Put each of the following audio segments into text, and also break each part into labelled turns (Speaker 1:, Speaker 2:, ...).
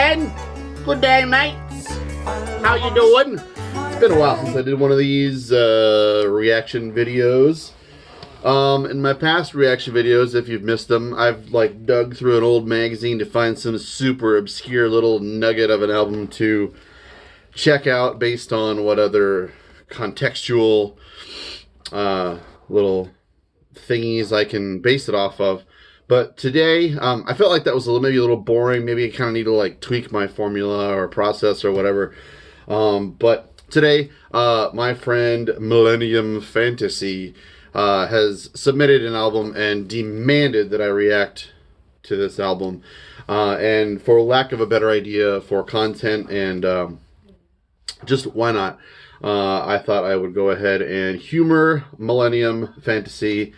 Speaker 1: again. Good day, mates. How you doing? It's been a while since I did one of these reaction videos. In my past reaction videos, if you've missed them, I've like dug through an old magazine to find some super obscure little nugget of an album to check out based on what other contextual little thingies I can base it off of. But today, I felt like that was maybe a little boring. Maybe I kind of need to like tweak my formula or process or whatever. But today, my friend Millennium Fantasy has submitted an album and demanded that I react to this album. And for lack of a better idea for content and just why not, I thought I would go ahead and humor Millennium Fantasy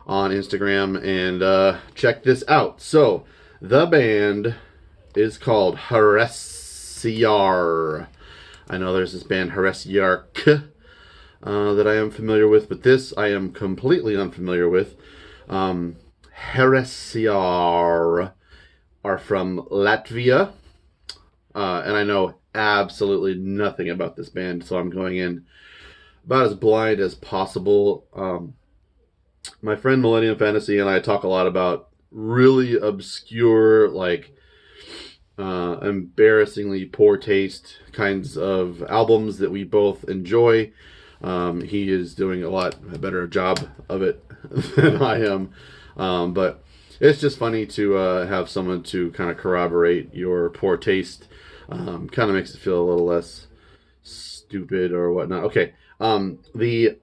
Speaker 1: on Instagram and check this out. So the band is called Heresiarh. I know there's this band Heresiarh that I am familiar with, but this I am completely unfamiliar with. Heresiarh are from Latvia, and I know absolutely nothing about this band, so I'm going in about as blind as possible. My friend Millennium Fantasy and I talk a lot about really obscure, like embarrassingly poor taste kinds of albums that we both enjoy. He is doing a lot better job of it than I am, but it's just funny to have someone to kind of corroborate your poor taste. Kind of makes it feel a little less stupid or whatnot. Okay, the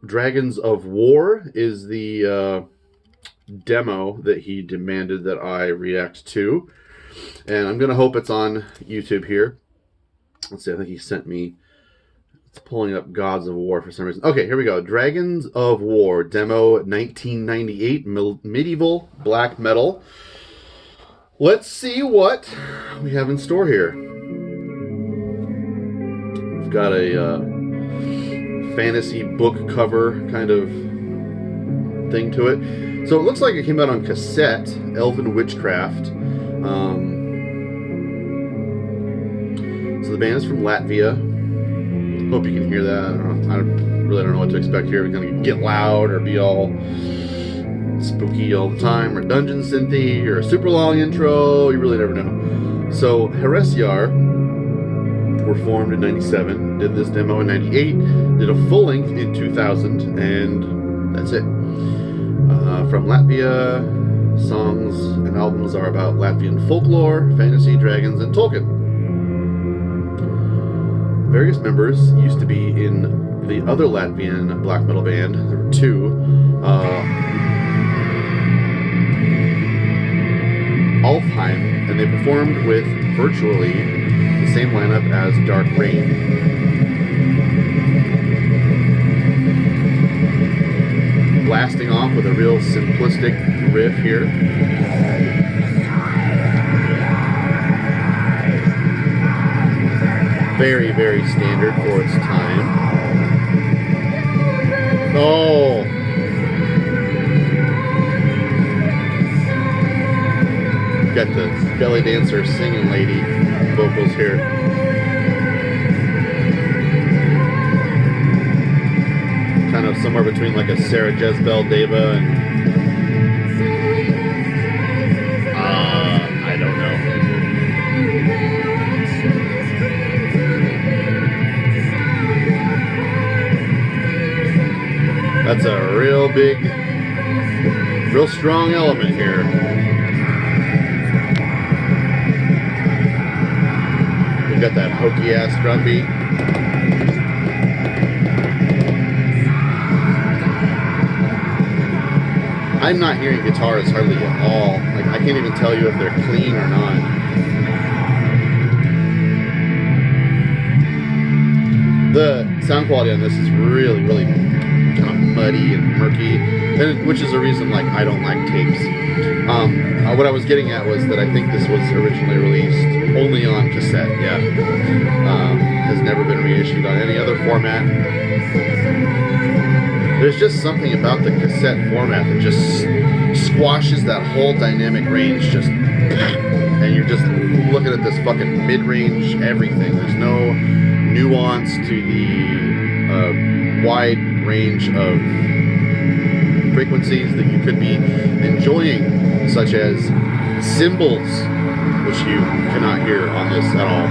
Speaker 1: Dragons of War is the demo that he demanded that I react to, and I'm gonna hope it's on YouTube here. Let's see, I think he sent me, it's pulling up Gods of War for some reason. Okay, here we go. Dragons of War demo 1998 medieval black metal. Let's see what we have in store here. We've got a fantasy book cover kind of thing to it. So it looks like it came out on cassette, Elven Witchcraft. So the band is from Latvia. Hope you can hear that. I really don't know what to expect here. We're going to get loud or be all spooky all the time, or dungeon synthy, or a super long intro. You really never know. So Heresiarh were formed in 97, did this demo in 98, did a full length in 2000, and that's it. From Latvia, songs and albums are about Latvian folklore, fantasy, dragons, and Tolkien. Various members used to be in the other Latvian black metal band. There were two. Alfheim, and they performed with virtually the same lineup as Dark Reign. Blasting off with a real simplistic riff here. Very, very standard for its time. Oh! Got the belly dancer singing lady vocals here. Kind of somewhere between like a Sarah Jezebel Deva and I don't know. That's a real big, real strong element here. We got that hokey ass drum beat. I'm not hearing guitars hardly at all. Like, I can't even tell you if they're clean or not. The sound quality on this is really, really kind of muddy and murky, which is a reason like I don't like tapes. What I was getting at was that I think this was originally released only on cassette. Yeah, has never been reissued on any other format. There's just something about the cassette format that just squashes that whole dynamic range, just, and you're just looking at this fucking mid-range everything. There's no nuance to the wide range of frequencies that you could be enjoying, such as cymbals, which you cannot hear on this at all.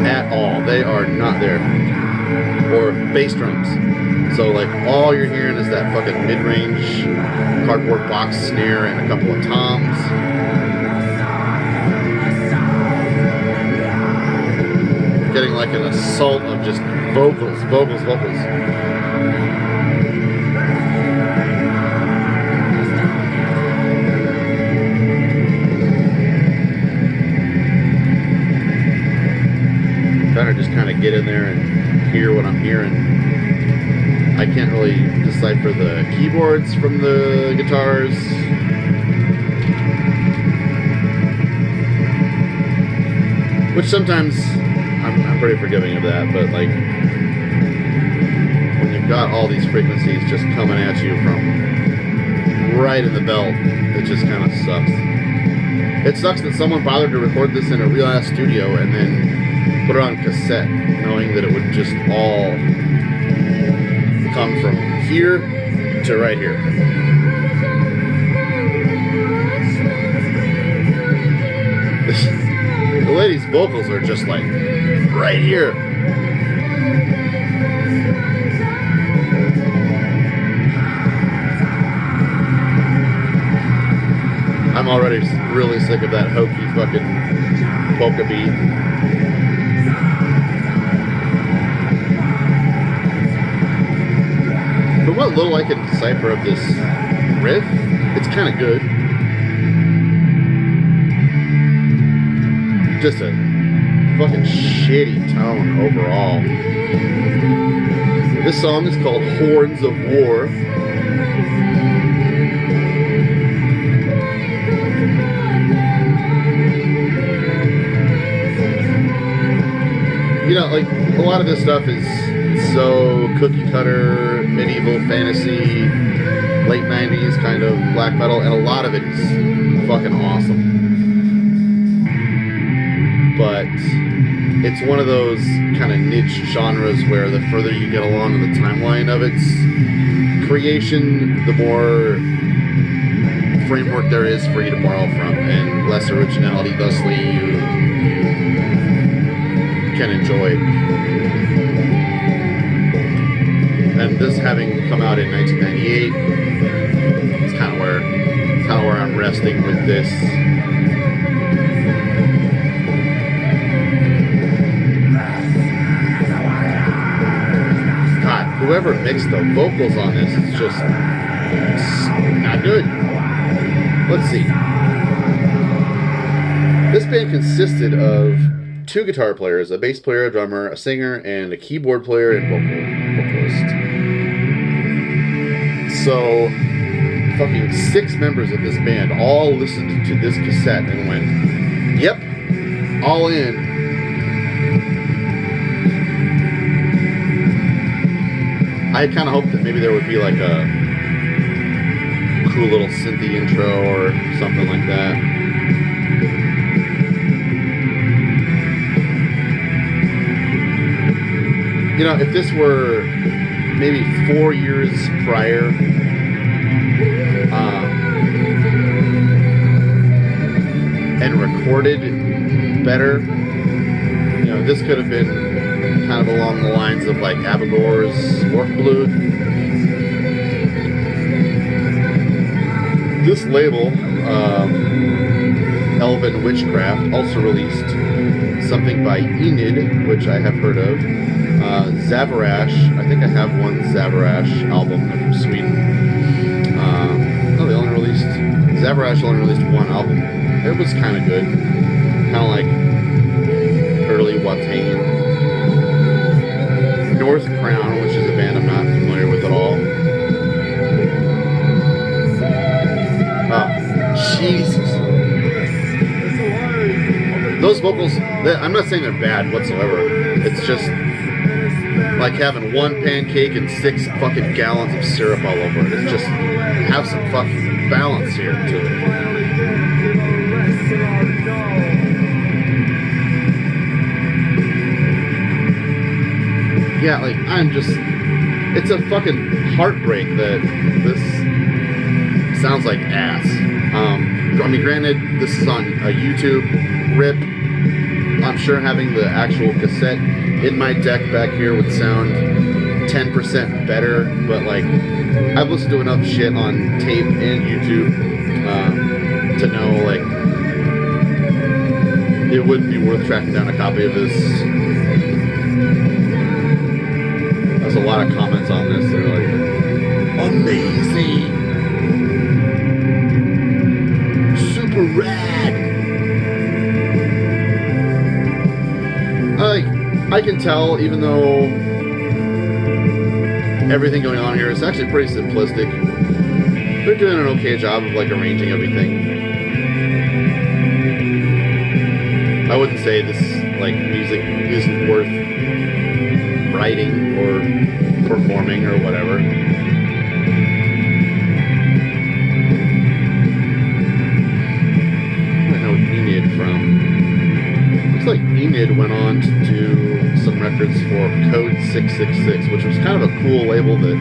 Speaker 1: At all. They are not there. Or bass drums. So like all you're hearing is that fucking mid-range cardboard box snare and a couple of toms. Getting like an assault of just vocals. Trying to just kind of get in there and hear what I'm hearing. I can't really decipher the keyboards from the guitars. Which sometimes I'm pretty forgiving of that, but like when you've got all these frequencies just coming at you from right in the belt, it just kind of sucks. It sucks that someone bothered to record this in a real ass studio and then put it on cassette, knowing that it would just all come from here to right here. The lady's vocals are just like right here. I'm already really sick of that hokey fucking polka beat. But what little I can decipher of this riff, it's kind of good. Just a fucking shitty tone overall. This song is called Horns of War. You know, like, a lot of this stuff is so cookie cutter, medieval fantasy, late 90s kind of black metal, and a lot of it is fucking awesome. But it's one of those kind of niche genres where the further you get along in the timeline of its creation, the more framework there is for you to borrow from, and less originality, thusly you can enjoy. And this having come out in 1998, it's kind of where I'm resting with this. God, whoever mixed the vocals on this is just not good. Let's see. This band consisted of 2 guitar players, a bass player, a drummer, a singer, and a keyboard player and vocalist. So, fucking 6 members of this band all listened to this cassette and went, yep, all in. I kind of hoped that maybe there would be like a cool little synthy intro or something like that. You know, if this were maybe 4 years prior, and recorded better, you know, this could have been kind of along the lines of like Abigor's Orkblood. This label, Elven Witchcraft, also released something by Enid, which I have heard of. Zavarash, I think I have one Zavarash album. They're from Sweden. Zavarash only released 1 album. It was kind of good. Kind of like early Watain. North Crown, which is a band I'm not familiar with at all. Oh, Jesus. Those vocals, I'm not saying they're bad whatsoever. It's just like having 1 pancake and 6 fucking gallons of syrup all over it. It's just, have some fucking balance here to it. yeah, like, it's a fucking heartbreak that this sounds like ass. I mean, granted, this is on a YouTube rip. I'm sure having the actual cassette in my deck back here would sound 10% better, but like, I've listened to enough shit on tape and YouTube to know, like, it wouldn't be worth tracking down a copy of this. There's a lot of comments on this that are like, amazing, super rad. I can tell, even though everything going on here is actually pretty simplistic, they're doing an okay job of like arranging everything. I wouldn't say this like music isn't worth writing or performing or whatever. I know Enid from. Looks like Enid went on to do some records for Code 666, which was kind of a cool label that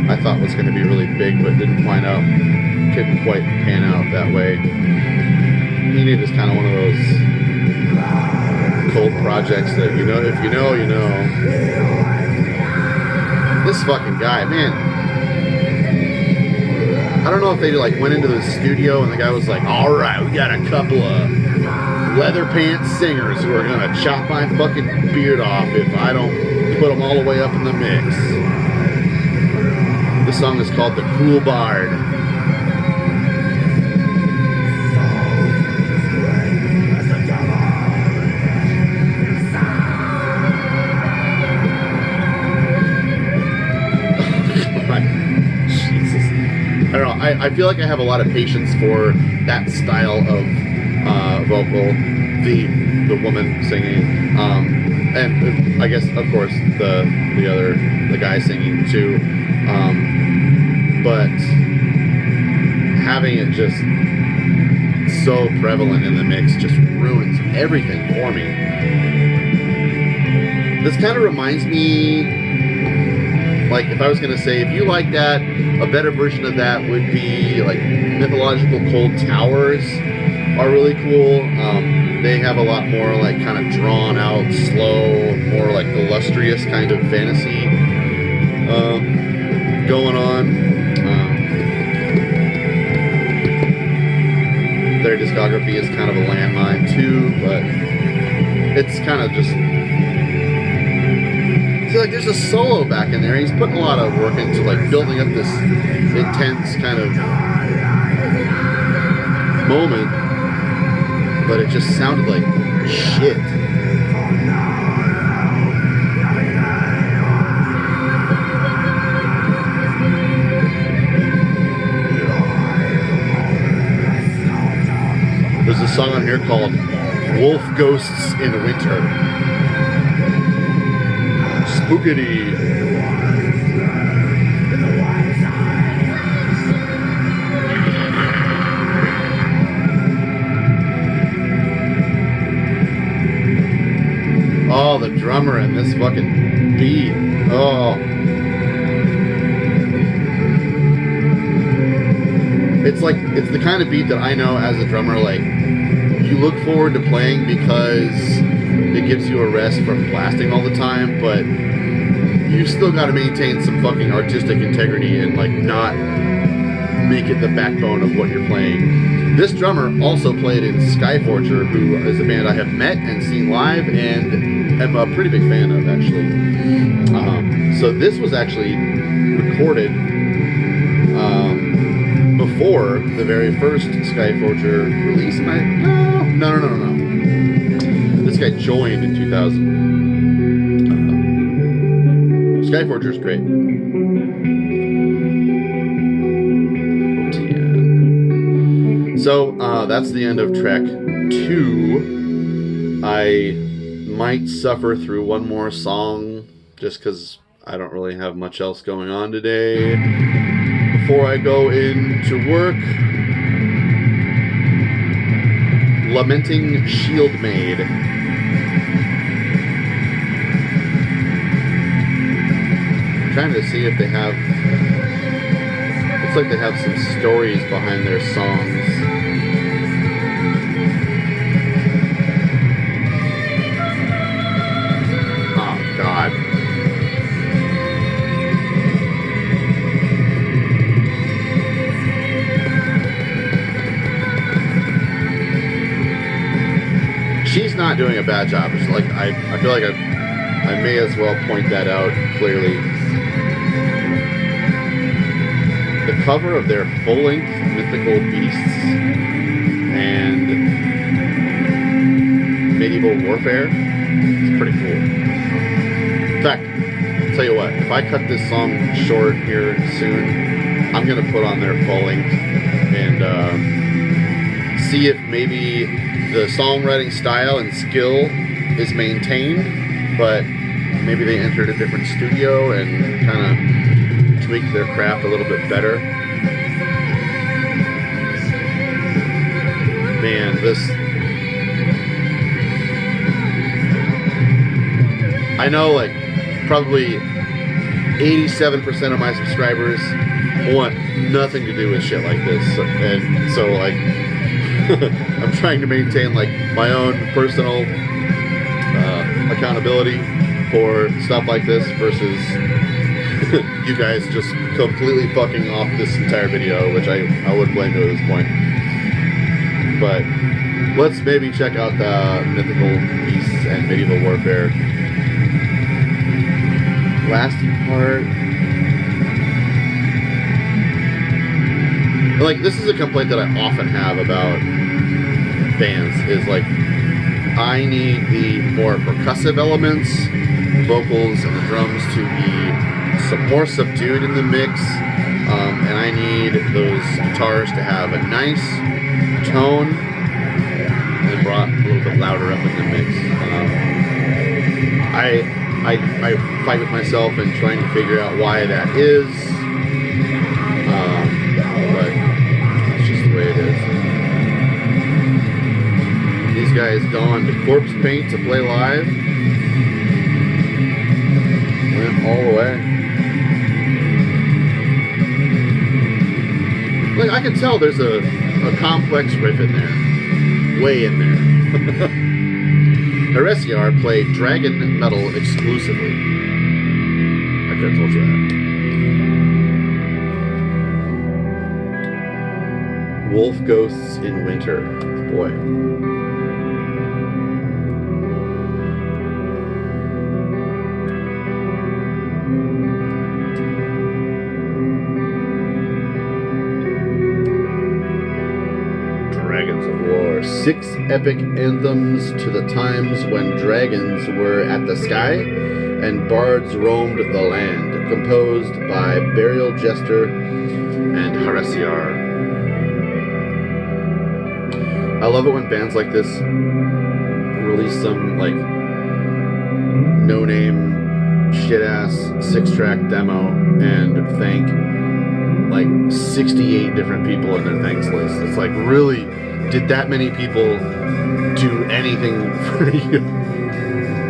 Speaker 1: I thought was going to be really big, but couldn't quite pan out that way. Enid is kind of one of those cult projects that, you know, if you know, you know. This fucking guy, man. I don't know if they like went into the studio and the guy was like, all right, we got a couple of leather pants singers who are gonna chop my fucking beard off if I don't put them all the way up in the mix. This song is called The Cruel Bard. Jesus. I don't know, I feel like I have a lot of patience for that style of vocal, the woman singing, and I guess of course the guy singing too, but having it just so prevalent in the mix just ruins everything for me. This kind of reminds me, like, if I was going to say, if you like that, a better version of that would be like Mythological Cold Towers are really cool. They have a lot more like kind of drawn out, slow, more like illustrious kind of fantasy going on. Their discography is kind of a landmine too, but it's kind of just, see, like, there's a solo back in there. He's putting a lot of work into like building up this intense kind of moment, but it just sounded like shit. There's a song on here called Wolf Ghosts in Winter. Spookity. Oh, the drummer in this fucking beat. Oh. It's the kind of beat that I know as a drummer, like, you look forward to playing because it gives you a rest from blasting all the time, but you still got to maintain some fucking artistic integrity and like not make it the backbone of what you're playing. This drummer also played in Skyforger, who is a band I have met and seen live and am a pretty big fan of, actually. So this was actually recorded before the very first Skyforger release. And no. This guy joined in 2000. Skyforger's great. So that's the end of track 2. I might suffer through one more song just because I don't really have much else going on today before I go into work. Lamenting Shield Maid. trying to see if they have. Looks like they have some stories behind their songs. Oh God. She's not doing a bad job. It's like I feel like I may as well point that out clearly. The cover of their full-length Mythical Beasts and Medieval Warfare is pretty cool. In fact, I'll tell you what, if I cut this song short here soon, I'm going to put on their full-length and see if maybe the songwriting style and skill is maintained, but maybe they entered a different studio and kind of tweaked their craft a little bit better. Man, this... I know, like, probably 87% of my subscribers want nothing to do with shit like this. And so, like, I'm trying to maintain, like, my own personal accountability for stuff like this versus you guys just completely fucking off this entire video, which I wouldn't blame you at this point. But let's maybe check out the Mythical Beasts and Medieval Warfare. Last part. Like, this is a complaint that I often have about bands, is like, I need the more percussive elements, vocals and the drums to be more subdued in the mix, and I need those guitars to have a nice tone and brought a little bit louder up in the mix. I fight with myself in trying to figure out why that is, but it's just the way it is. These guys donned corpse paint to play live. Went all the way. Like, I can tell there's a complex riff in there. Way in there. Heresiarh played dragon metal exclusively. I could have told you that. Wolf Ghosts in Winter. Boy. Dragons of War. 6 epic anthems to the times when dragons were at the sky and bards roamed the land, composed by Burial Jester and Heresiarh. I love it when bands like this release some, like, no-name, shit-ass 6-track demo and thank, like, 68 different people in their thanks list. It's like, really, did that many people do anything for you?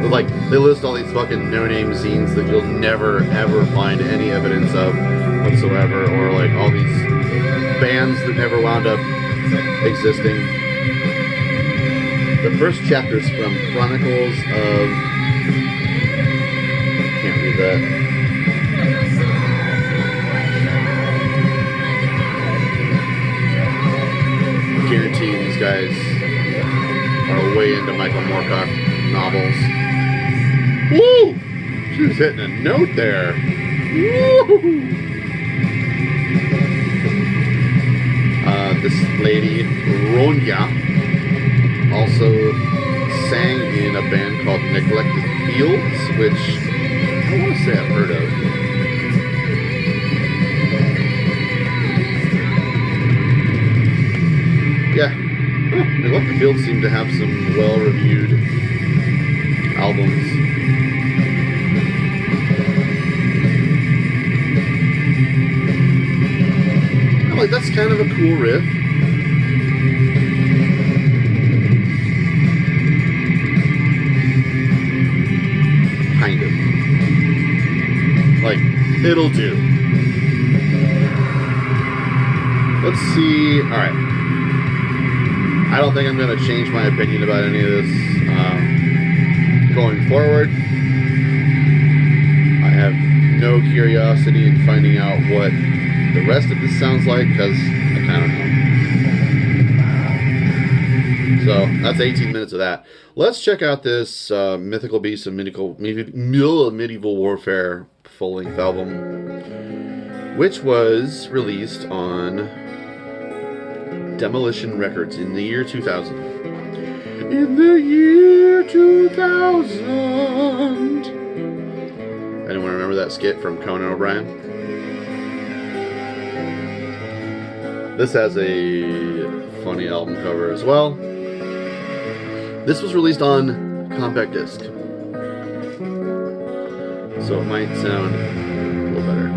Speaker 1: Like, they list all these fucking no-name scenes that you'll never, ever find any evidence of whatsoever, or, like, all these bands that never wound up existing. The first chapter's from Chronicles of... Can't read that. I guarantee these guys are way into Michael Moorcock novels. Woo! She was hitting a note there. Woo! This lady, Ronya, also sang in a band called Neglected Fields, which I want to say I've heard of. Yeah, Neglected Fields seem to have some well-reviewed albums. I'm like, that's kind of a cool riff. Kind of. Like, it'll do. Let's see. All right. I don't think I'm going to change my opinion about any of this going forward. I have no curiosity in finding out what the rest of this sounds like, because I kind of know. So that's 18 minutes of that. Let's check out this Mythical Beasts of Medieval Warfare full-length album, which was released on Demolition Records in the year 2000. In the year 2000. Anyone remember that skit from Conan O'Brien? This has a funny album cover as well. This was released on compact disc, so it might sound a little better.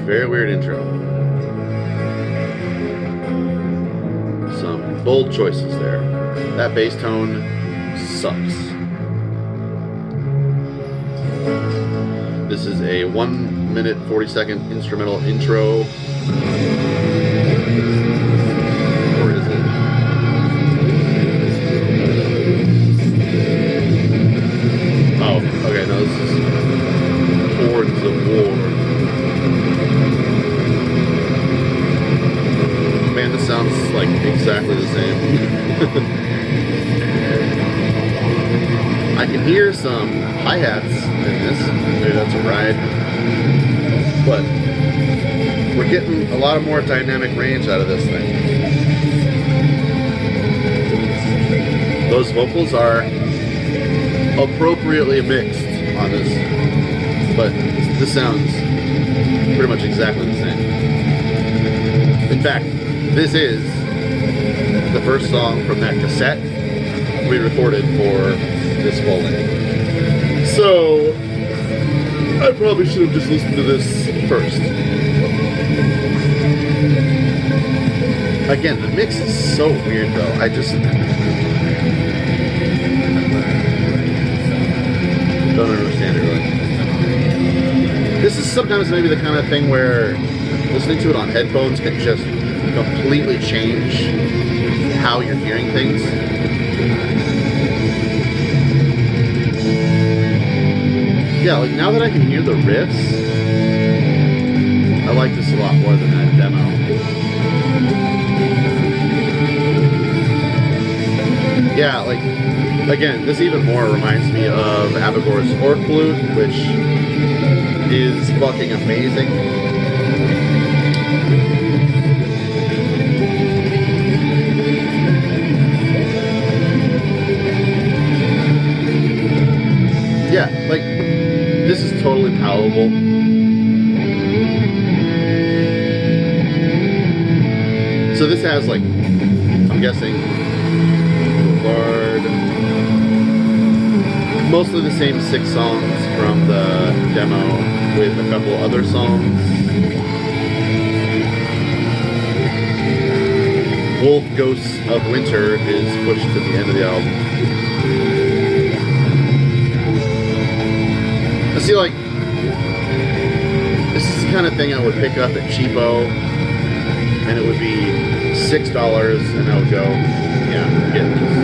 Speaker 1: Very weird intro. Some bold choices there. That bass tone sucks. This is a 1 minute 40-second instrumental intro. Or is it? Oh, okay, no, this is Hordes of War. Man, this sounds like exactly the same. I can hear some hi-hats in this. Maybe that's a ride. But we're getting a lot of more dynamic range out of this thing. Those vocals are appropriately mixed on this, but this sounds pretty much exactly the same. In fact, this is the first song from that cassette we recorded for this full length. So I probably should have just listened to this first. Again, the mix is so weird though. I just don't understand it really. This is sometimes maybe the kind of thing where listening to it on headphones can just completely change how you're hearing things. Yeah, like now that I can hear the riffs, I like this a lot more than that demo. Yeah, like, again, this even more reminds me of Abigor's Orc Flute, which is fucking amazing. Yeah, like, this is totally palatable. So this has, like, I'm guessing, Bard, mostly the same 6 songs from the demo with a couple other songs. Wolf Ghosts of Winter is pushed to the end of the album. I see, like, this is the kind of thing I would pick up at Cheapo, and it would be $6, and I would go, yeah, get this.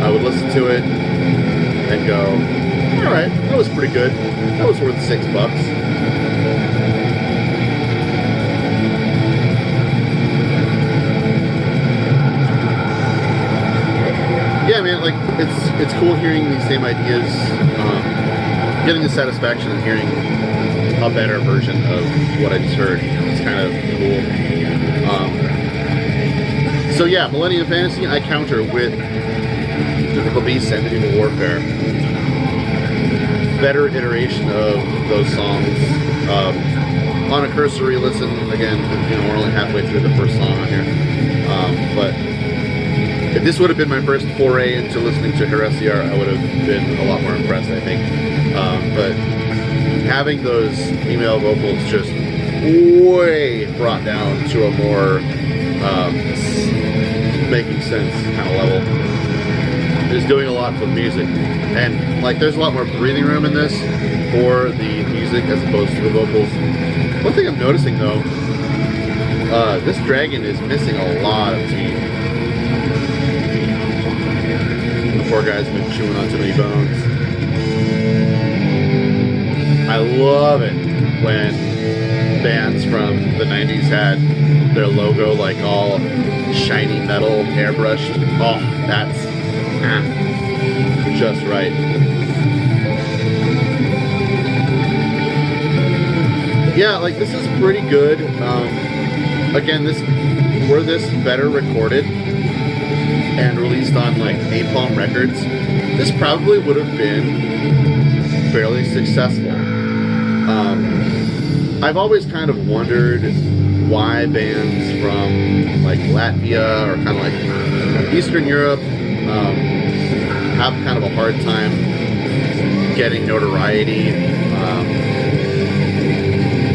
Speaker 1: I would listen to it and go, all right, that was pretty good. That was worth $6. Yeah, man, like, it's cool hearing these same ideas, getting the satisfaction of hearing a better version of what I just heard. It's kind of cool. So yeah, Millennium Fantasy, I counter with Mythical Beasts and Medieval Warfare. Better iteration of those songs. On a cursory listen, again, you know, we're only halfway through the first song on here. But if this would have been my first foray into listening to Heresiarh, I would have been a lot more impressed, I think. But having those female vocals just way brought down to a more making sense kind of level. is doing a lot for music, and like there's a lot more breathing room in this for the music as opposed to the vocals. One thing I'm noticing though, this dragon is missing a lot of teeth. The poor guy's been chewing on too many bones. I love it when bands from the 90s had their logo like all shiny metal airbrushed. Oh, that's just right. Yeah, like this is pretty good. Again, were this better recorded and released on like Napalm Records, this probably would have been fairly successful. I've always kind of wondered why bands from like Latvia or kind of like Eastern Europe have kind of a hard time getting notoriety,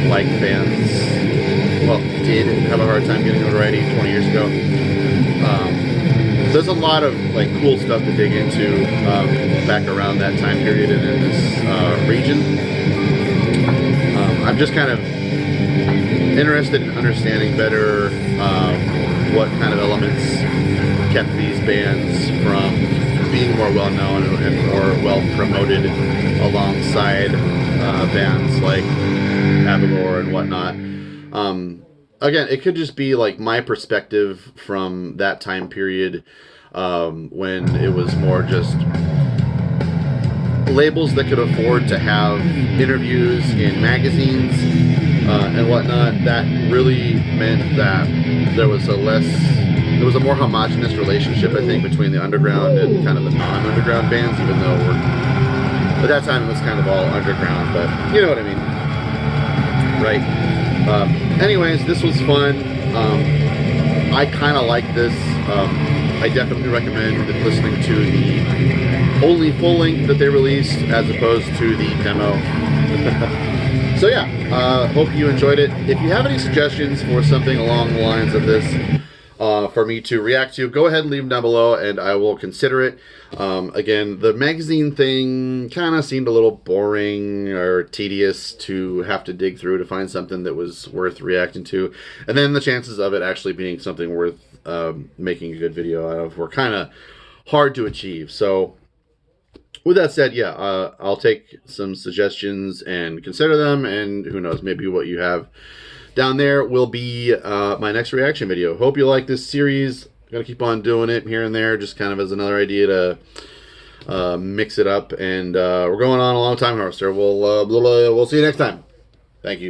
Speaker 1: like bands, well, did have a hard time getting notoriety 20 years ago. There's a lot of like cool stuff to dig into back around that time period and in this region. I'm just kind of interested in understanding better what kind of elements kept these bands from being more well-known and more well-promoted alongside bands like Avalor and whatnot. Again, it could just be like my perspective from that time period when it was more just labels that could afford to have interviews in magazines and whatnot. That really meant that there was a more homogenous relationship, I think, between the underground and kind of the non-underground bands, even though at that time it was kind of all underground, but you know what I mean, right? Anyways, this was fun. I kind of like this. I definitely recommend listening to the only full length that they released as opposed to the demo. So yeah, hope you enjoyed it. If you have any suggestions for something along the lines of this for me to react to, go ahead and leave them down below and I will consider it. Again, the magazine thing kind of seemed a little boring or tedious to have to dig through to find something that was worth reacting to. And then the chances of it actually being something worth making a good video out of were kind of hard to achieve. So with that said, yeah, I'll take some suggestions and consider them, and who knows, maybe what you have down there will be my next reaction video. Hope you like this series. I'm gonna keep on doing it here and there, just kind of as another idea to mix it up. And we're going on a long time, Heresiarh. We'll see you next time. Thank you.